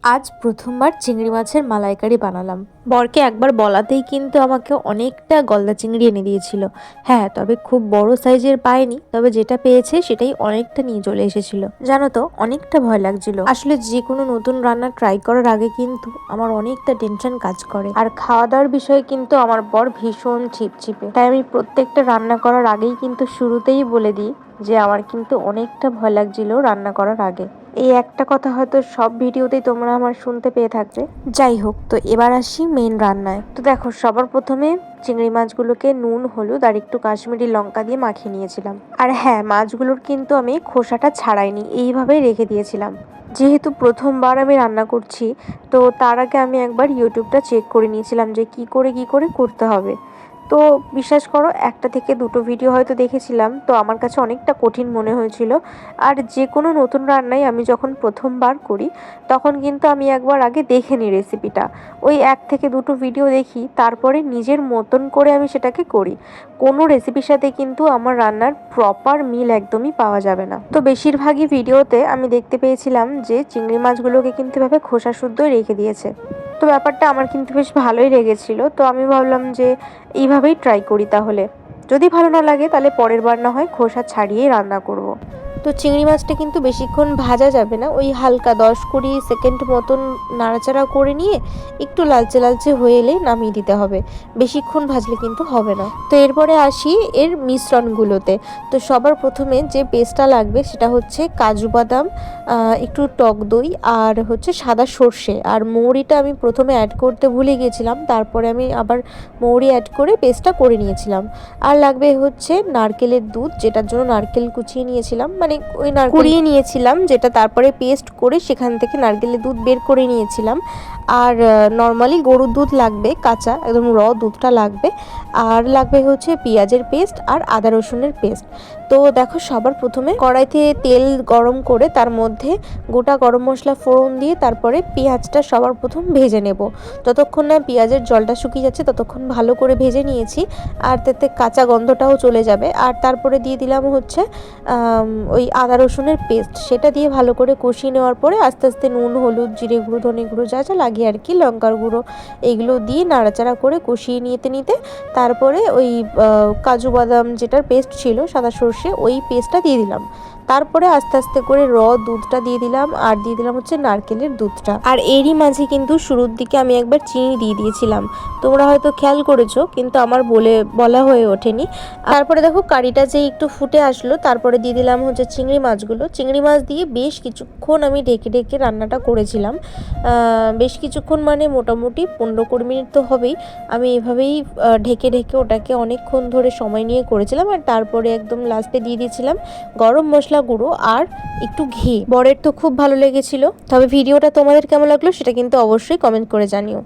আজ প্রথমবার চিংড়ি মাছের মালাইকারি বানালাম। বরকে একবার বলাতেই কিন্তু আমাকে অনেকটা গলদা চিংড়ি এনে দিয়েছিল। হ্যাঁ, তবে খুব বড় সাইজের পায়নি, তবে যেটা পেয়েছে সেটাই অনেকটা নিয়ে চলে এসেছিল। জানো তো, অনেকটা ভয় লাগছিল। আসলে যে কোনো নতুন রান্না ট্রাই করার আগে কিন্তু আমার অনেকটা টেনশন কাজ করে। আর খাওয়া দাওয়ার বিষয়ে কিন্তু আমার বর ভীষণ ছিপছিপে, তাই আমি প্রত্যেকটা রান্না করার আগেই কিন্তু শুরুতেই বলে দিই যে আমার কিন্তু অনেকটা ভয় লাগছিল রান্না করার আগে। এই একটা কথা হয়তো সব ভিডিওতেই তোমরা আমার শুনতে পেয়ে থাকবে। যাই হোক, তো এবার আসি মেন রান্নায়। তো দেখো, সবার প্রথমে চিংড়ি মাছগুলোকে নুন, হলুদ আর একটু কাশ্মীরি লঙ্কা দিয়ে মাখিয়ে নিয়েছিলাম। আর হ্যাঁ, মাছগুলোর কিন্তু আমি খোসাটা ছাড়াইনি, এইভাবেই রেখে দিয়েছিলাম। যেহেতু প্রথমবার আমি রান্না করছি, তো তার আগে আমি একবার ইউটিউবটা চেক করে নিয়েছিলাম যে কি করে করতে হবে। তো বিশ্বাস করো, একটা থেকে দুটো ভিডিও হয়তো দেখেছিলাম, তো আমার কাছে অনেকটা কঠিন মনে হয়েছিল। আর যে কোনো নতুন রান্নাই আমি যখন প্রথমবার করি, তখন কিন্তু আমি একবার আগে দেখে নিই রেসিপিটা। ওই এক থেকে দুটো ভিডিও দেখি, তারপরে নিজের মতন করে আমি সেটাকে করি। কোনো রেসিপির সাথে কিন্তু আমার রান্নার প্রপার মিল একদমই পাওয়া যাবে না। তো বেশিরভাগই ভিডিওতে আমি দেখতে পেয়েছিলাম যে চিংড়ি মাছগুলোকে কিন্তু এভাবে খোসা শুদ্ধই রেখে দিয়েছে। তো ব্যাপারটা আমার কিন্তু বেশ ভালোই লেগেছিল। তো আমি ভাবলাম যে এইভাবেই ট্রাই করি তাহলে। যদি ভালো না লাগে তাহলে পরের বার না হয় খোসা ছাড়িয়েই রান্না করব। তো চিংড়ি মাছটা কিন্তু বেশিক্ষণ ভাজা যাবে না, ওই হালকা 10-20 সেকেন্ড মতন নাড়াচাড়া করে নিয়ে একটু লালচে লালচে হয়ে এলেই নামিয়ে দিতে হবে। বেশিক্ষণ ভাজলে কিন্তু হবে না। তো এরপরে আসি এর মিশ্রণগুলোতে। তো সবার প্রথমে যে পেস্টটা লাগবে সেটা হচ্ছে কাজু বাদাম, একটু টক দই আর হচ্ছে সাদা সর্ষে। আর মৌরিটা আমি প্রথমে অ্যাড করতে ভুলে গিয়েছিলাম, তারপরে আমি আবার মৌরি অ্যাড করে পেস্টটা করে নিয়েছিলাম। আর লাগবে হচ্ছে নারকেলের দুধ, যেটার জন্য নারকেল কুচিয়ে নিয়েছিলাম, মানে ওই নারকেল কুড়িয়ে নিয়েছিলাম, যেটা তারপরে পেস্ট করে সেখান থেকে নারকেলের দুধ বের করে নিয়েছিলাম। আর নর্মালি গরুর দুধ লাগবে, কাঁচা একদম দুধটা লাগবে। আর লাগবে হচ্ছে পেঁয়াজের পেস্ট আর আদা রসুনের পেস্ট। তো দেখো, সবার প্রথমে কড়াইতে তেল গরম করে তার মধ্যে গোটা গরম মশলা ফোড়ন দিয়ে তারপরে পেঁয়াজটা সবার প্রথম ভেজে নেব। যতক্ষণ না পেঁয়াজের জলটা শুকিয়ে যাচ্ছে ততক্ষণ ভালো করে ভেজে নিয়েছি, আর তাতে কাঁচা গন্ধটাও চলে যাবে। আর তারপরে দিয়ে দিলাম হচ্ছে ওই আদা রসুনের পেস্ট, সেটা দিয়ে ভালো করে কষিয়ে নেওয়ার পরে আস্তে আস্তে নুন, হলুদ, জিরে গুঁড়ো, ধনে গুঁড়ো যা যা লাগে আর কি, লঙ্কার গুঁড়ো, এইগুলো দিয়ে নাড়াচাড়া করে কষিয়ে নিতে তারপরে ওই কাজু বাদাম যেটার পেস্ট ছিল, সাদা সর্ষে, ওই পেস্টটা দিয়ে দিলাম। তারপরে আস্তে আস্তে করে দুধটা দিয়ে দিলাম, আর দিয়ে দিলাম হচ্ছে নারকেলের দুধটা। আর এরই মাঝে কিন্তু শুরুর দিকে আমি একবার চিনি দিয়ে দিয়েছিলাম, তোমরা হয়তো খেয়াল করেছো, কিন্তু আমার বলা হয়ে ওঠেনি। তারপরে দেখো, কারিটা যে একটু ফুটে আসলো, তারপরে দিয়ে দিলাম হচ্ছে চিংড়ি মাছগুলো। চিংড়ি মাছ দিয়ে বেশ কিছুক্ষণ আমি ঢেকে ঢেকে রান্নাটা করেছিলাম। বেশ কিছুক্ষণ মানে মোটামুটি 15-20 মিনিট তো হবেই। আমি এভাবেই ঢেকে ঢেকে ওটাকে অনেকক্ষণ ধরে সময় নিয়ে করেছিলাম। আর তারপরে একদম লাস্টে দিয়ে দিয়েছিলাম গরম মশলা গুঁড়ো আর একটু ঘি। বরের তো খুব ভালো লেগেছিল। তবে ভিডিওটা তোমাদের কেমন লাগলো সেটা কিন্তু অবশ্যই কমেন্ট করে জানিও।